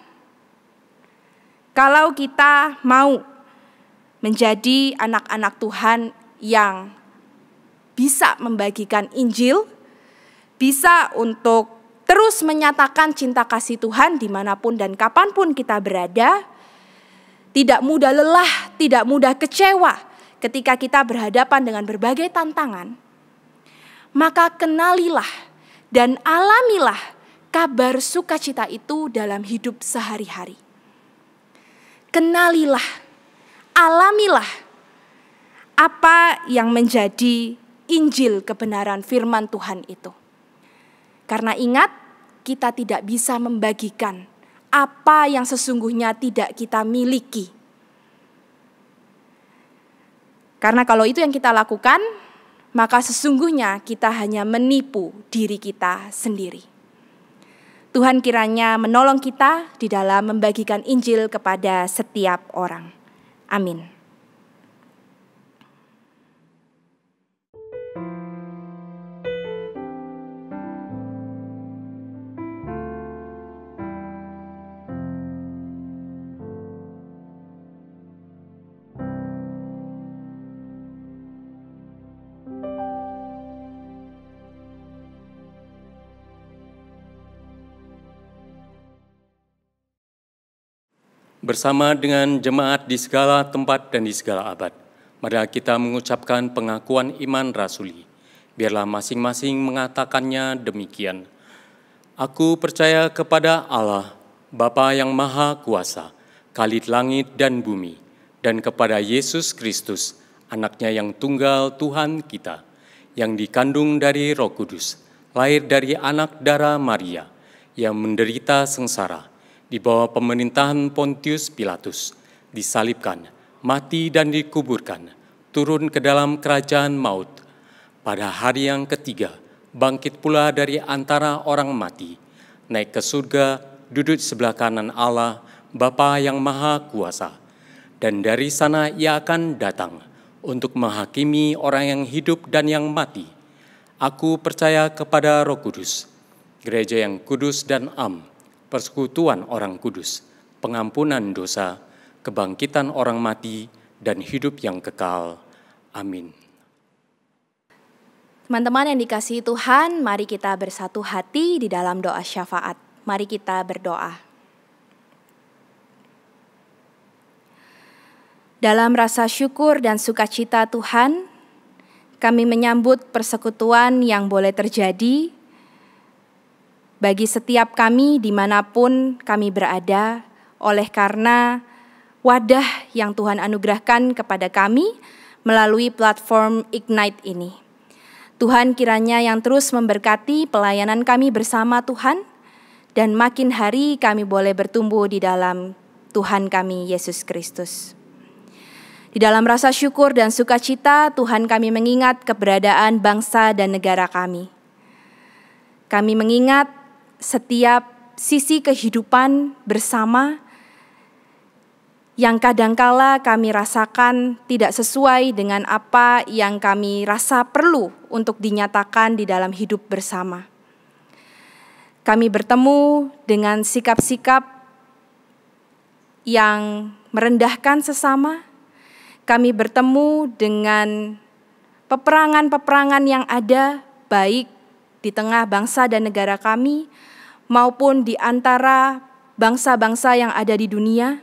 kalau kita mau menjadi anak-anak Tuhan yang bisa membagikan Injil, bisa untuk terus menyatakan cinta kasih Tuhan dimanapun dan kapanpun kita berada, tidak mudah lelah, tidak mudah kecewa ketika kita berhadapan dengan berbagai tantangan, maka kenalilah dan alamilah kabar sukacita itu dalam hidup sehari-hari. Kenalilah, alamilah apa yang menjadi Injil kebenaran firman Tuhan itu. Karena ingat, kita tidak bisa membagikan apa yang sesungguhnya tidak kita miliki. Karena kalau itu yang kita lakukan, maka sesungguhnya kita hanya menipu diri kita sendiri. Tuhan kiranya menolong kita di dalam membagikan Injil kepada setiap orang. Amin. Bersama dengan jemaat di segala tempat dan di segala abad, mari kita mengucapkan pengakuan iman rasuli. Biarlah masing-masing mengatakannya demikian. Aku percaya kepada Allah, Bapa yang Maha Kuasa, Khalid langit dan bumi, dan kepada Yesus Kristus, anaknya yang tunggal Tuhan kita, yang dikandung dari Roh Kudus, lahir dari anak darah Maria, yang menderita sengsara, di bawah pemerintahan Pontius Pilatus, disalibkan, mati dan dikuburkan, turun ke dalam kerajaan maut. Pada hari yang ketiga, bangkit pula dari antara orang mati, naik ke surga, duduk di sebelah kanan Allah, Bapa yang Maha Kuasa. Dan dari sana Ia akan datang untuk menghakimi orang yang hidup dan yang mati. Aku percaya kepada Roh Kudus, gereja yang kudus dan am, persekutuan orang kudus, pengampunan dosa, kebangkitan orang mati, dan hidup yang kekal. Amin. Teman-teman yang dikasihi Tuhan, mari kita bersatu hati di dalam doa syafaat. Mari kita berdoa. Dalam rasa syukur dan sukacita Tuhan, kami menyambut persekutuan yang boleh terjadi bagi setiap kami dimanapun kami berada, oleh karena wadah yang Tuhan anugerahkan kepada kami melalui platform Ignite ini. Tuhan kiranya yang terus memberkati pelayanan kami bersama Tuhan, dan makin hari kami boleh bertumbuh di dalam Tuhan kami Yesus Kristus. Di dalam rasa syukur dan sukacita, Tuhan kami mengingat keberadaan bangsa dan negara kami. Kami mengingat setiap sisi kehidupan bersama yang kadangkala kami rasakan tidak sesuai dengan apa yang kami rasa perlu untuk dinyatakan di dalam hidup bersama. Kami bertemu dengan sikap-sikap yang merendahkan sesama. kami bertemu dengan peperangan-peperangan yang ada, baik di tengah bangsa dan negara kami, maupun di antara bangsa-bangsa yang ada di dunia.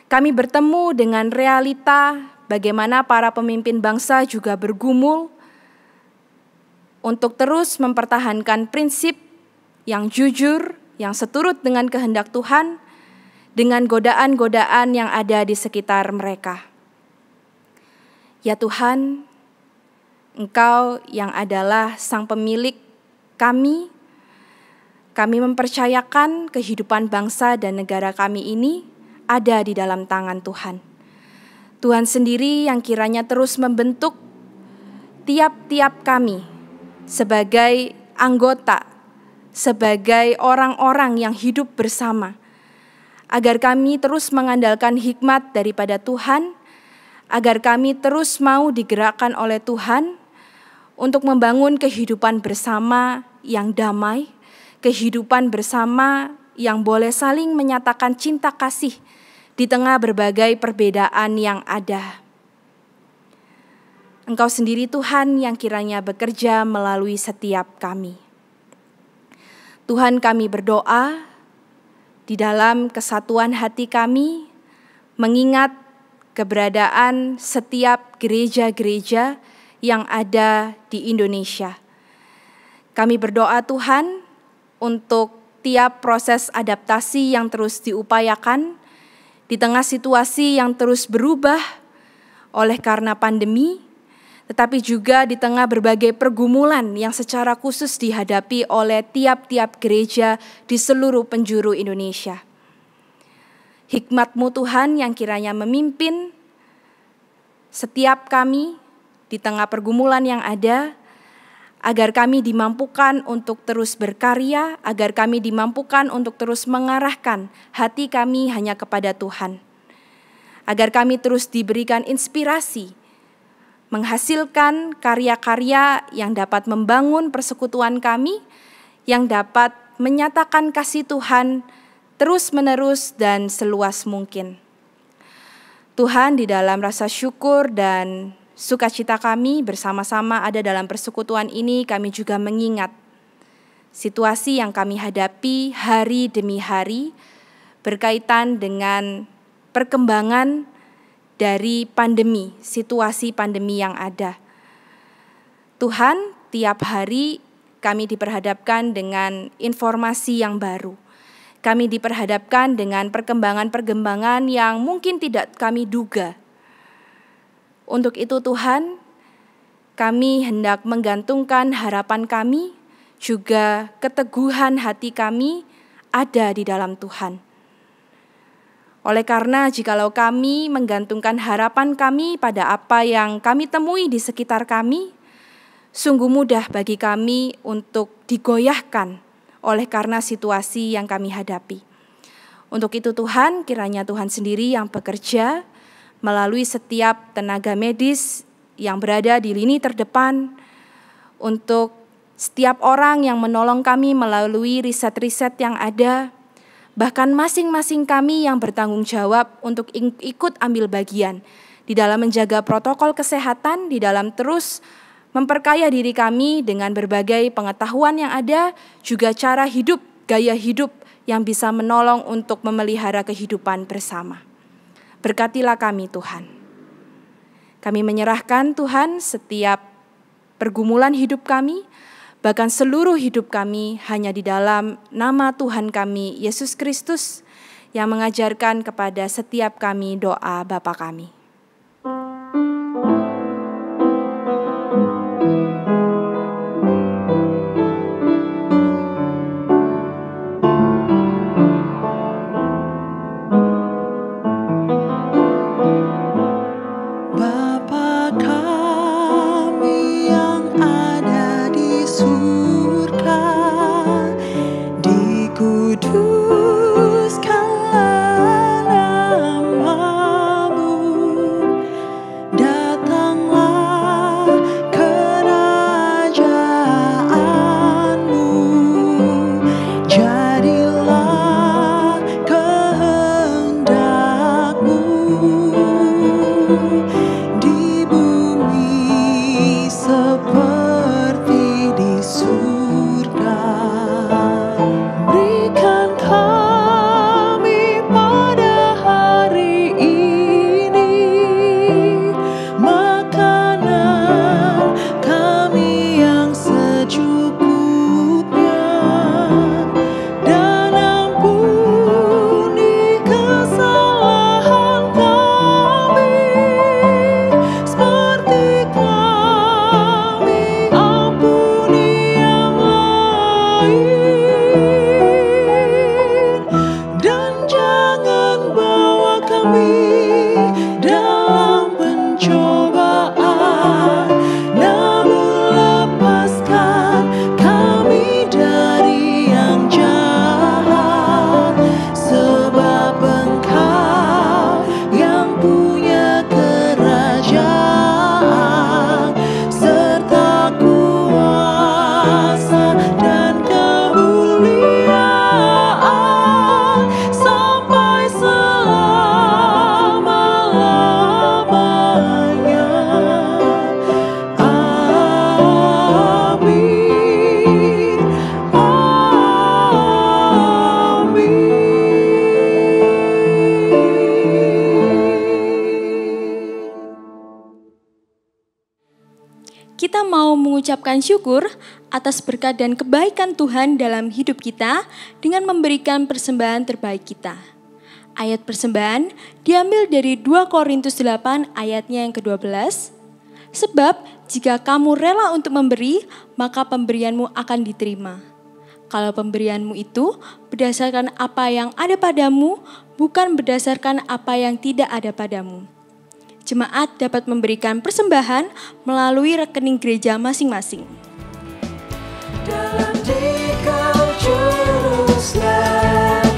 Kami bertemu dengan realita bagaimana para pemimpin bangsa juga bergumul untuk terus mempertahankan prinsip yang jujur, yang seturut dengan kehendak Tuhan, dengan godaan-godaan yang ada di sekitar mereka. Ya Tuhan, Engkau yang adalah Sang Pemilik kami mempercayakan kehidupan bangsa dan negara kami ini ada di dalam tangan Tuhan. Tuhan sendiri yang kiranya terus membentuk tiap-tiap kami sebagai anggota, sebagai orang-orang yang hidup bersama, agar kami terus mengandalkan hikmat daripada Tuhan, agar kami terus mau digerakkan oleh Tuhan untuk membangun kehidupan bersama yang damai, kehidupan bersama yang boleh saling menyatakan cinta kasih di tengah berbagai perbedaan yang ada. Engkau sendiri Tuhan yang kiranya bekerja melalui setiap kami. Tuhan, kami berdoa di dalam kesatuan hati kami, mengingat keberadaan setiap gereja-gereja yang ada di Indonesia. Kami berdoa Tuhan untuk tiap proses adaptasi yang terus diupayakan di tengah situasi yang terus berubah oleh karena pandemi, tetapi juga di tengah berbagai pergumulan yang secara khusus dihadapi oleh tiap-tiap gereja di seluruh penjuru Indonesia. Hikmat-Mu Tuhan yang kiranya memimpin setiap kami di tengah pergumulan yang ada, agar kami dimampukan untuk terus berkarya, agar kami dimampukan untuk terus mengarahkan hati kami hanya kepada Tuhan. Agar kami terus diberikan inspirasi, menghasilkan karya-karya yang dapat membangun persekutuan kami, yang dapat menyatakan kasih Tuhan terus-menerus dan seluas mungkin. Tuhan, di dalam rasa syukur dan sukacita kami bersama-sama ada dalam persekutuan ini, kami juga mengingat situasi yang kami hadapi hari demi hari berkaitan dengan perkembangan dari pandemi, situasi pandemi yang ada. Tuhan, tiap hari kami diperhadapkan dengan informasi yang baru. Kami diperhadapkan dengan perkembangan-perkembangan yang mungkin tidak kami duga. Untuk itu Tuhan, kami hendak menggantungkan harapan kami, juga keteguhan hati kami ada di dalam Tuhan. Oleh karena jikalau kami menggantungkan harapan kami pada apa yang kami temui di sekitar kami, sungguh mudah bagi kami untuk digoyahkan oleh karena situasi yang kami hadapi. Untuk itu Tuhan, kiranya Tuhan sendiri yang bekerja melalui setiap tenaga medis yang berada di lini terdepan, untuk setiap orang yang menolong kami melalui riset-riset yang ada, bahkan masing-masing kami yang bertanggung jawab untuk ikut ambil bagian di dalam menjaga protokol kesehatan, di dalam terus memperkaya diri kami dengan berbagai pengetahuan yang ada, juga cara hidup, gaya hidup yang bisa menolong untuk memelihara kehidupan bersama. Berkatilah kami Tuhan. Kami menyerahkan Tuhan setiap pergumulan hidup kami, bahkan seluruh hidup kami hanya di dalam nama Tuhan kami, Yesus Kristus, yang mengajarkan kepada setiap kami doa Bapa kami. mau mengucapkan syukur atas berkat dan kebaikan Tuhan dalam hidup kita dengan memberikan persembahan terbaik kita. Ayat persembahan diambil dari 2 Korintus 8 ayatnya yang ke-12. Sebab jika kamu rela untuk memberi, maka pemberianmu akan diterima. Kalau pemberianmu itu berdasarkan apa yang ada padamu, bukan berdasarkan apa yang tidak ada padamu. Jemaat dapat memberikan persembahan melalui rekening gereja masing-masing. Dalam Dikau juru selamat,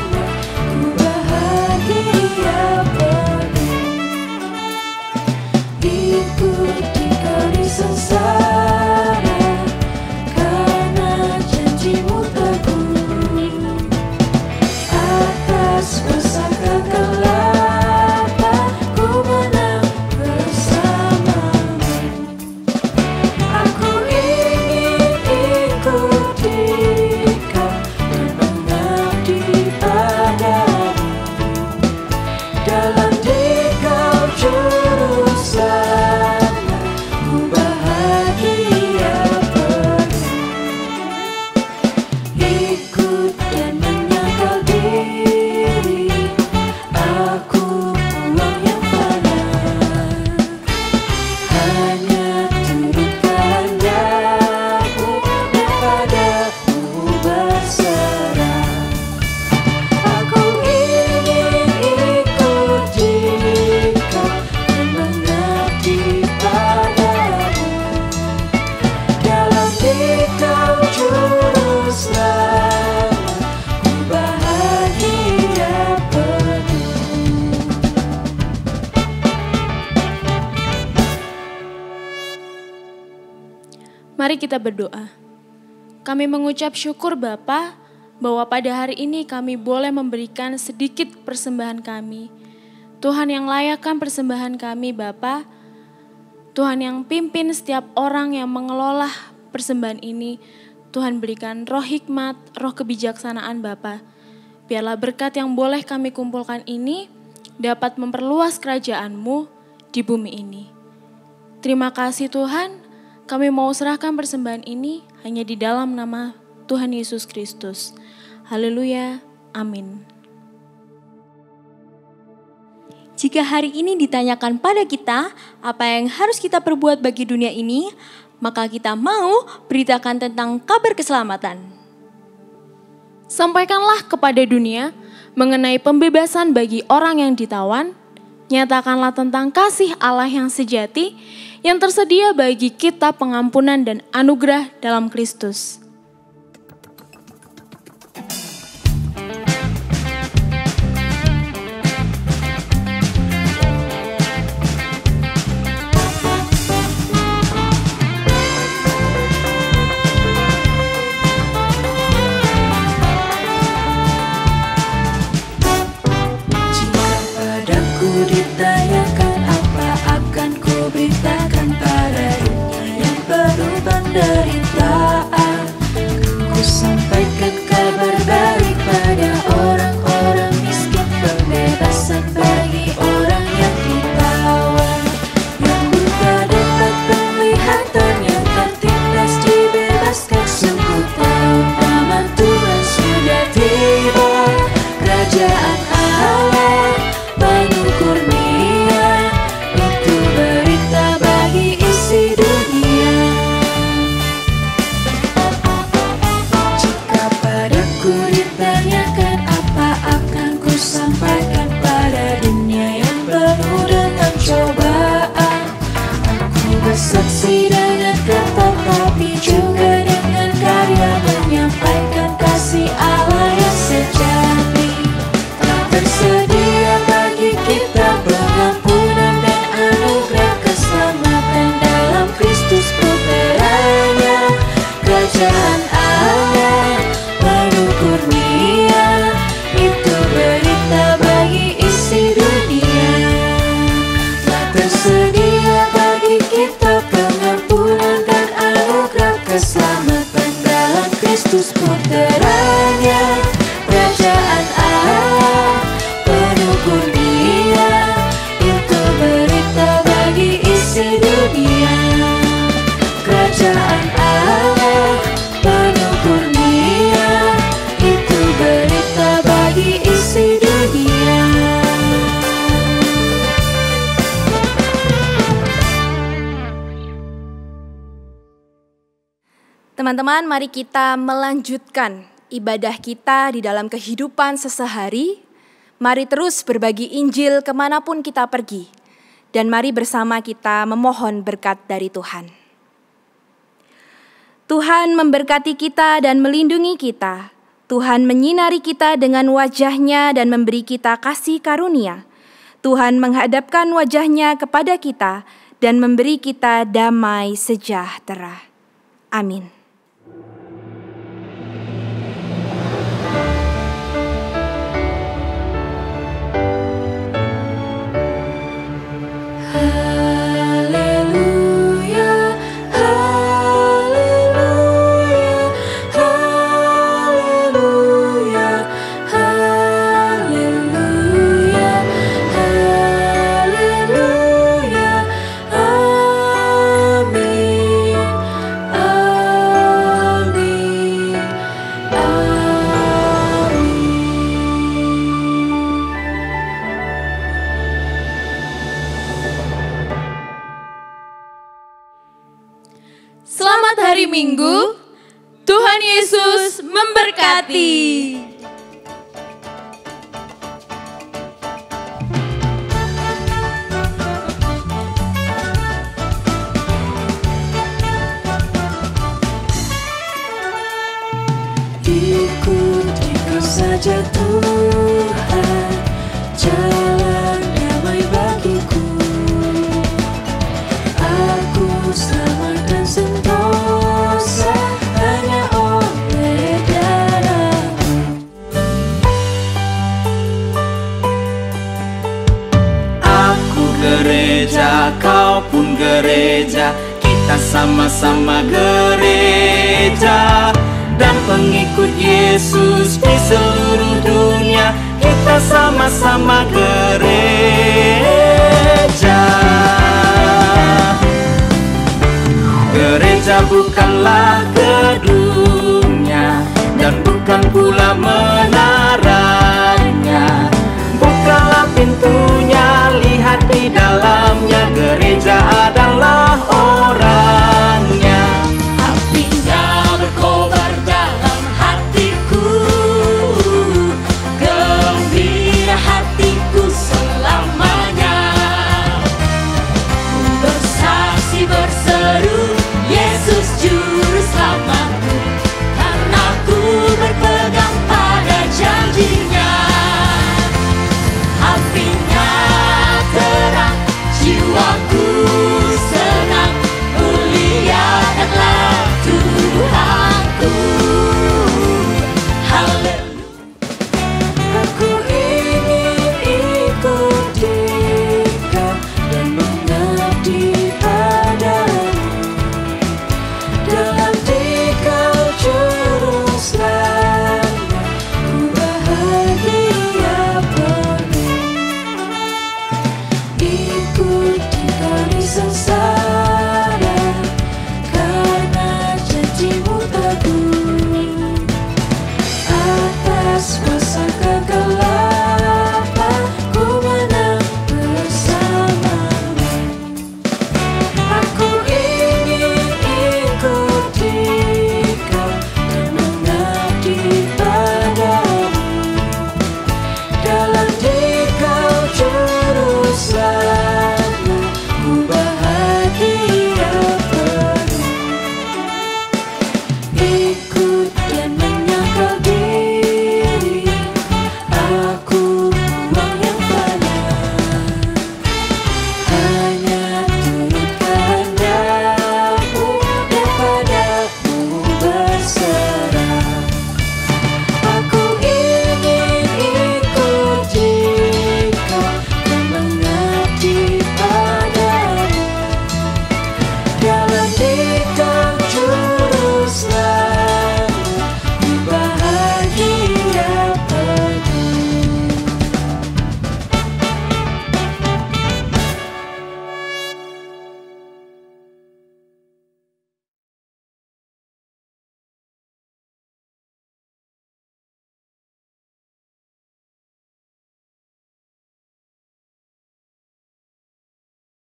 ku bahagia penuh. Ikuti Kau di sengsara, karena janji-Mu teguh. Atas kuasa kegelapan, ku menang bersama-Mu. Aku ingin ikuti Kau dan mengabdi padamu. Dalam Dikau juru selamat, ku bahagia penuh. Ikut dan menyangkal diri, aku buang yang fana. Hanya turut kehendak-Mu dan padamu berserah. Aku ingin ikuti Kau dan mengabdi padamu. Dalam Dikau juru selamat, ku bahagia penuh. Mari kita berdoa. Kami mengucap syukur Bapa bahwa pada hari ini kami boleh memberikan sedikit persembahan kami. Tuhan yang layakkan persembahan kami Bapa. Tuhan yang pimpin setiap orang yang mengelola persembahan ini. Tuhan berikan roh hikmat, roh kebijaksanaan Bapa. Biarlah berkat yang boleh kami kumpulkan ini dapat memperluas kerajaan-Mu di bumi ini. Terima kasih Tuhan, kami mau serahkan persembahan ini hanya di dalam nama Tuhan Yesus Kristus. Haleluya, amin. Jika hari ini ditanyakan pada kita apa yang harus kita perbuat bagi dunia ini, maka kita mau beritakan tentang kabar keselamatan. Sampaikanlah kepada dunia mengenai pembebasan bagi orang yang ditawan. Nyatakanlah tentang kasih Allah yang sejati yang tersedia bagi kita pengampunan dan anugerah dalam Kristus. Jika padaku ditanyakan apa akan ku beritakan pada dunia yang penuh penderitaan. Teman-teman, mari kita melanjutkan ibadah kita di dalam kehidupan sehari-hari. Mari terus berbagi Injil kemanapun kita pergi. Dan mari bersama kita memohon berkat dari Tuhan. Tuhan memberkati kita dan melindungi kita. Tuhan menyinari kita dengan wajah-Nya dan memberi kita kasih karunia. Tuhan menghadapkan wajah-Nya kepada kita dan memberi kita damai sejahtera. Amin. Selamat hari Minggu, Tuhan Yesus memberkati. Ikuti Kau saja Tuhan, jalan damai bagiku. Aku selamat dan sentosa hanya oleh darah-Mu. Aku gereja, kau pun gereja, kita sama-sama gereja. Dan pengikut Yesus di seluruh dunia, kita sama-sama gereja. Gereja bukanlah gedungnya, dan bukan pula menaranya. Bukalah pintunya, lihat di dalamnya, gereja adalah orangnya. Apinya berkobar dalam hatiku, gembira hatiku selamanya. Ku bersaksi berseru, Yesus juru selamatku, karena ku berpegang pada janji-Nya. Apinya terang, jiwaku senang, muliakanlah Tuhanku. Haleluya. Aku ingin ikut Dia dan mengabdi padamu. Dalam Dikau juru selamat, ku bahagia penuh. Ikuti Kau di sengsara, karena janji-Mu teguh. Atas kuasa